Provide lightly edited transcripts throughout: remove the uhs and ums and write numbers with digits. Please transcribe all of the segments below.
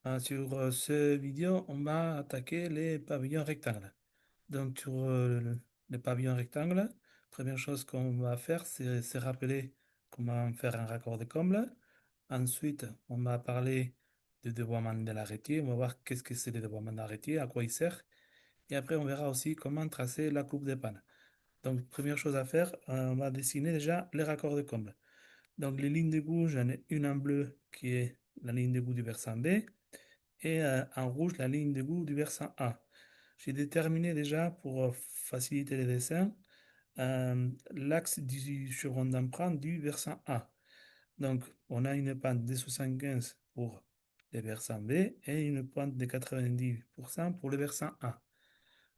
Sur ce vidéo, on va attaquer les pavillons rectangles. Donc, sur le pavillon rectangle, première chose qu'on va faire, c'est se rappeler comment faire un raccord de comble. Ensuite, on va parler du dévoiement de l'arrêté. On va voir qu'est-ce que c'est le dévoiement d'arrêté, à quoi il sert. Et après, on verra aussi comment tracer la coupe de panne. Donc, première chose à faire, on va dessiner déjà les raccords de comble. Donc, les lignes de goût, j'en ai une en bleu qui est la ligne de goût du versant B et en rouge la ligne de goût du versant A. J'ai déterminé déjà pour faciliter les dessins l'axe du chevron d'emprunt du versant A. Donc on a une pente de 75 pour le versant B et une pente de 90% pour le versant A.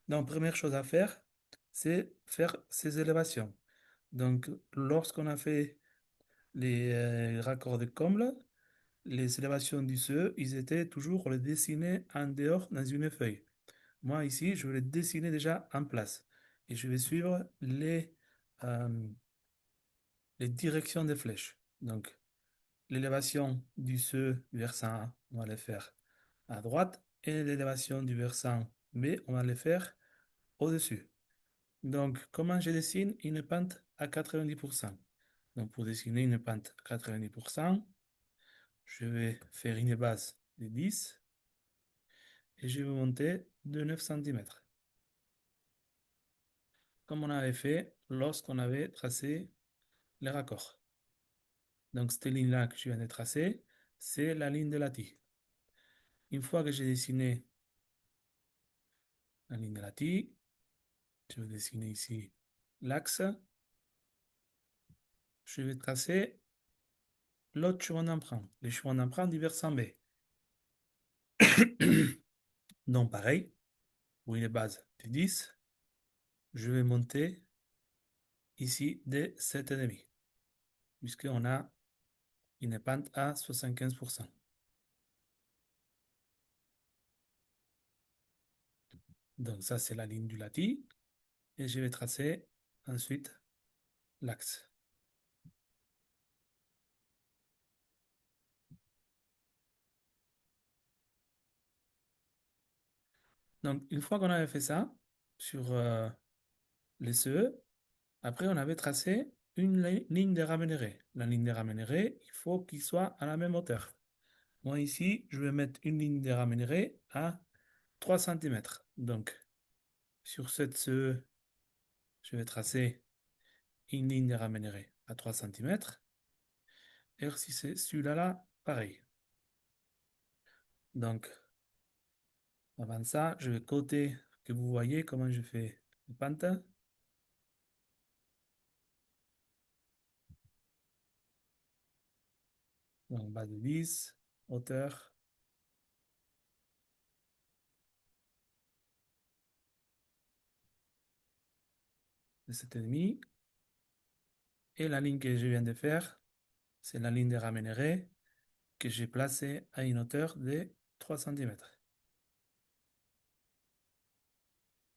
Donc première chose à faire, c'est faire ces élévations. Donc lorsqu'on a fait les raccords de comble, les élévations du CE, ils étaient toujours les dessinés en dehors dans une feuille. Moi, ici, je vais les dessiner déjà en place. Et je vais suivre les directions des flèches. Donc, l'élévation du CE versant A, on va les faire à droite. Et l'élévation du versant B, on va les faire au-dessus. Donc, comment je dessine une pente à 90%? Donc, pour dessiner une pente à 90%, je vais faire une base de 10 et je vais monter de 9 cm, comme on avait fait lorsqu'on avait tracé les raccords. Donc, cette ligne-là que je viens de tracer, c'est la ligne de la tille. Une fois que j'ai dessiné la ligne de la tille, je vais dessiner ici l'axe. Je vais tracer l'autre chemin d'emprunt, le chemin d'emprunt du versant B. Donc, pareil, pour une base de 10, je vais monter ici de 7,5, puisqu'on a une pente à 75%. Donc, ça, c'est la ligne du lati. Et je vais tracer ensuite l'axe. Donc, une fois qu'on avait fait ça sur les CE, après, on avait tracé une ligne de rémunéré. La ligne de rémunéré, il faut qu'il soit à la même hauteur. Moi, ici, je vais mettre une ligne de rémunéré à 3 cm. Donc, sur cette CE, je vais tracer une ligne de rémunéré à 3 cm. Et si c'est celui-là, là, pareil. Donc, avant ça, je vais coter que vous voyez comment je fais les pentes. Donc, bas de 10, hauteur de 7,5. Et la ligne que je viens de faire, c'est la ligne de rémunéré que j'ai placée à une hauteur de 3 cm.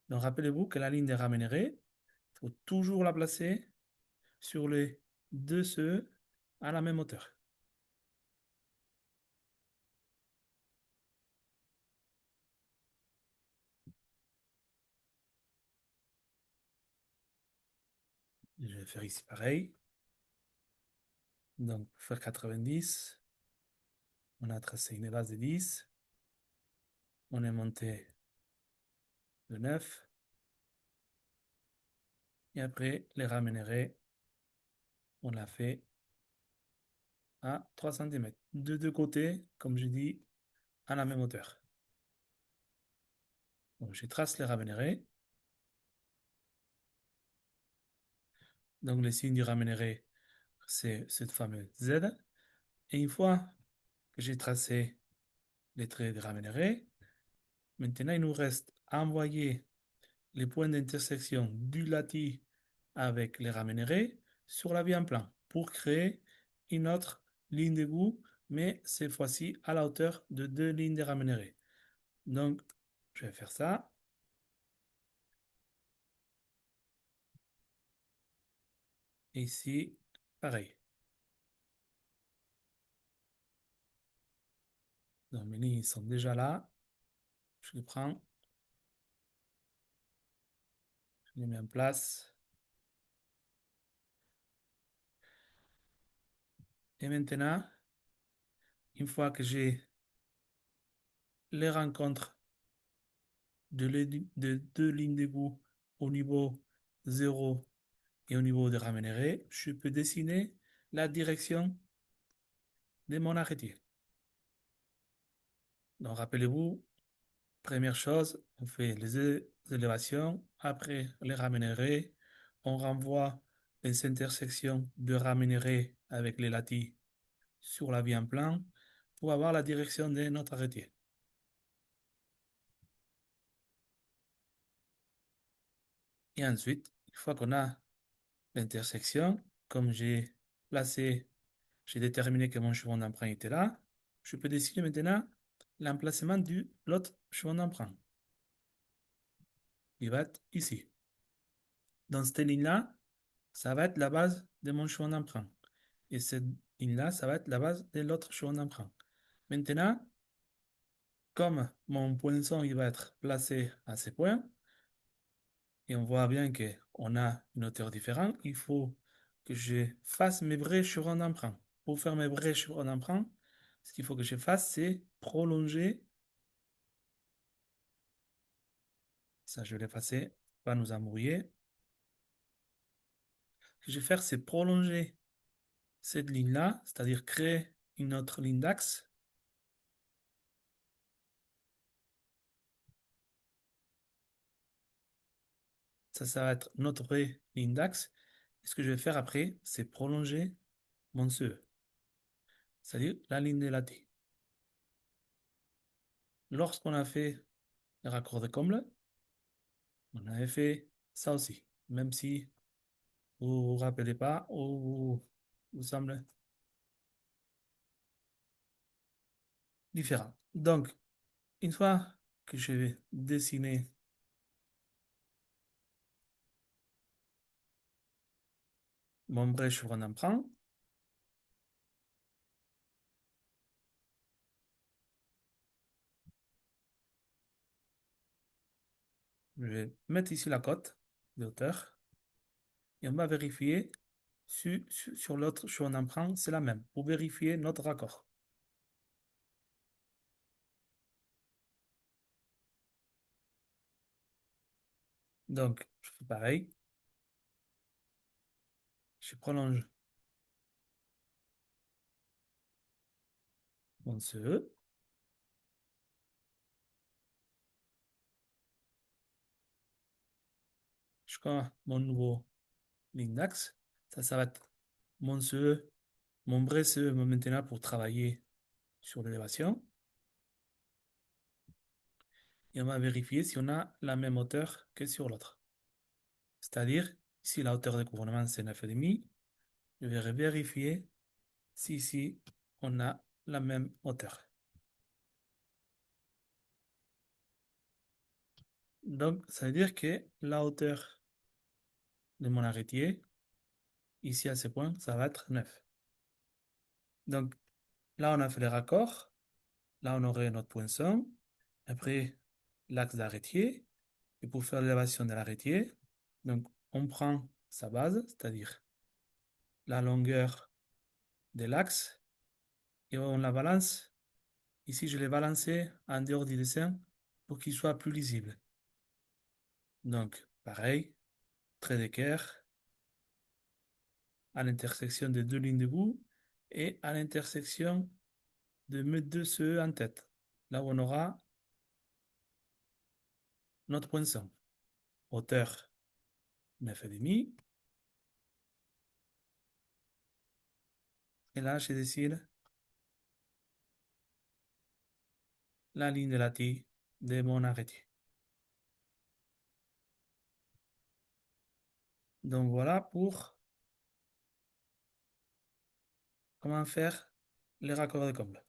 Donc, rappelez-vous que la ligne de rémunéré, il faut toujours la placer sur les deux CE à la même hauteur. Je vais faire ici pareil. Donc, pour faire 90, on a tracé une base de 10. On est monté de 9. Et après, les rémunérés, on l'a fait à 3 cm. De deux côtés, comme je dis, à la même hauteur. Donc, je trace les rémunérés. Donc, le signe du rémunéré, c'est cette fameuse Z. Et une fois que j'ai tracé les traits de rémunéré, maintenant, il nous reste à envoyer les points d'intersection du lati avec les rémunérés sur la bien plan pour créer une autre ligne de goût, mais cette fois-ci à la hauteur de deux lignes de rémunérés. Donc, je vais faire ça. Ici, pareil. Donc, mes lignes sont déjà là. Je les prends, je les mets en place. Et maintenant, une fois que j'ai les rencontres de deux lignes d'égout au niveau 0 et au niveau de rémunéré, je peux dessiner la direction de mon arrêté. Donc, rappelez-vous, première chose, on fait les élévations, après les rémunérés, on renvoie les intersections de rémunéré avec les latis sur la vie en plan pour avoir la direction de notre arrêté. Et ensuite, une fois qu'on a l'intersection, comme j'ai déterminé que mon chemin d'emprunt était là, je peux décider maintenant l'emplacement de l'autre chemin d'emprunt. Il va être ici. Dans cette ligne-là, ça va être la base de mon chemin d'emprunt. Et cette ligne-là, ça va être la base de l'autre chemin d'emprunt. Maintenant, comme mon poinçon il va être placé à ces points, et on voit bien qu'on a une hauteur différente, il faut que je fasse mes vrais chemins d'emprunt. Pour faire mes vrais chemins d'emprunt, ce qu'il faut que je fasse, c'est prolonger. Ça, je vais l'effacer, pas nous embrouiller. Ce que je vais faire, c'est prolonger cette ligne-là, c'est-à-dire créer une autre ligne d'axe. Ça va être notre vraie ligne d'axe. Et ce que je vais faire après, c'est prolonger mon CE, c'est-à-dire la ligne de la T. Lorsqu'on a fait le raccord de comble, on avait fait ça aussi, même si vous ne vous rappelez pas ou vous semble différent. Donc, une fois que je vais dessiner mon vrai chevron d'emprunt, je vais mettre ici la cote de hauteur et on va vérifier sur l'autre chevron d'emprunt, c'est la même, pour vérifier notre raccord. Donc, je fais pareil, je prolonge mon CE. Je prends mon nouveau ligne d'axe. Ça va être mon CE, mon vrai CE maintenant pour travailler sur l'élévation. Et on va vérifier si on a la même hauteur que sur l'autre. C'est-à-dire, si la hauteur de couronnement c'est 9,5, je vais vérifier si ici on a la même hauteur. Donc, ça veut dire que la hauteur de mon arrêtier, ici à ce point, ça va être 9. Donc, là, on a fait les raccords. Là, on aurait notre poinçon. Après, l'axe d'arrêtier. Et pour faire l'élévation de l'arrêtier, donc on prend sa base, c'est-à-dire la longueur de l'axe, et on la balance. Ici, je l'ai balancé en dehors du dessin pour qu'il soit plus lisible. Donc, pareil, trait d'équerre à l'intersection des deux lignes de bout et à l'intersection de mes deux CE en tête, là où on aura notre poinçon. Hauteur 9,5. Et là, je décide la ligne de la tille de mon arrêté. Donc voilà pour comment faire les raccords de comble.